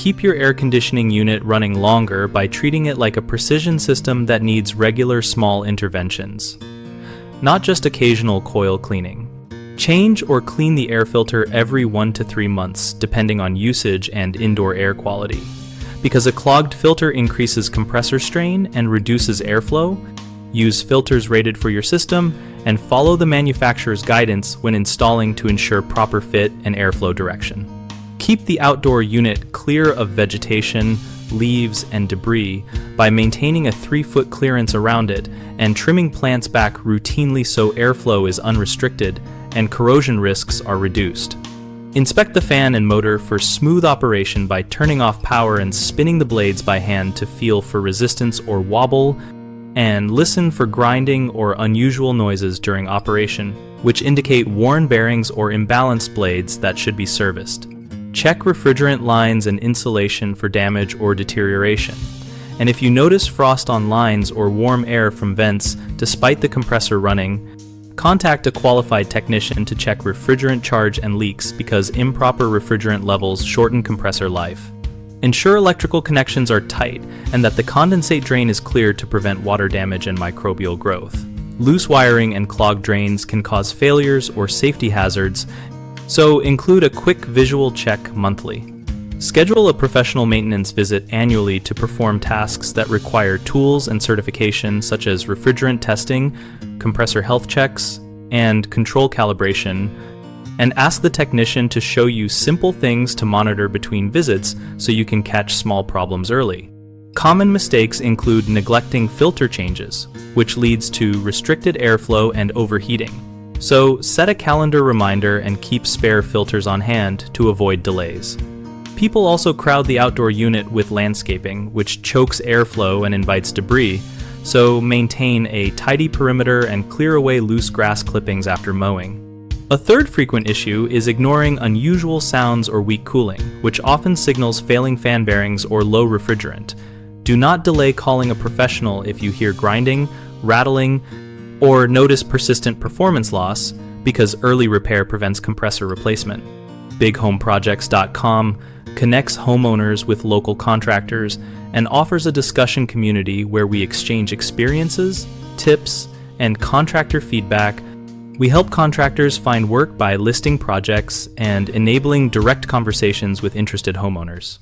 keep your air conditioning unit running longer by treating it like a precision system that needs regular small interventions, not just occasional coil cleaning. Change or clean the air filter every 1 to 3 months, depending on usage and indoor air quality. Because a clogged filter increases compressor strain and reduces airflow, use filters rated for your system, and follow the manufacturer's guidance when installing to ensure proper fit and airflow direction. Keep the outdoor unit clear of vegetation, leaves, and debris by maintaining a 3-foot clearance around it and trimming plants back routinely so airflow is unrestricted and corrosion risks are reduced. Inspect the fan and motor for smooth operation by turning off power and spinning the blades by hand to feel for resistance or wobble, and listen for grinding or unusual noises during operation, which indicate worn bearings or imbalanced blades that should be serviced. Check refrigerant lines and insulation for damage or deterioration. And if you notice frost on lines or warm air from vents despite the compressor running, contact a qualified technician to check refrigerant charge and leaks because improper refrigerant levels shorten compressor life. Ensure electrical connections are tight and that the condensate drain is cleared to prevent water damage and microbial growth. Loose wiring and clogged drains can cause failures or safety hazards, so include a quick visual check monthly. Schedule a professional maintenance visit annually to perform tasks that require tools and certification such as refrigerant testing, compressor health checks, and control calibration, and ask the technician to show you simple things to monitor between visits so you can catch small problems early. Common mistakes include neglecting filter changes, which leads to restricted airflow and overheating. So set a calendar reminder and keep spare filters on hand to avoid delays. People also crowd the outdoor unit with landscaping, which chokes airflow and invites debris, so maintain a tidy perimeter and clear away loose grass clippings after mowing. A third frequent issue is ignoring unusual sounds or weak cooling, which often signals failing fan bearings or low refrigerant. Do not delay calling a professional if you hear grinding, rattling, or notice persistent performance loss, because early repair prevents compressor replacement. BigHomeProjects.com connects homeowners with local contractors and offers a discussion community where we exchange experiences, tips, and contractor feedback. We help contractors find work by listing projects and enabling direct conversations with interested homeowners.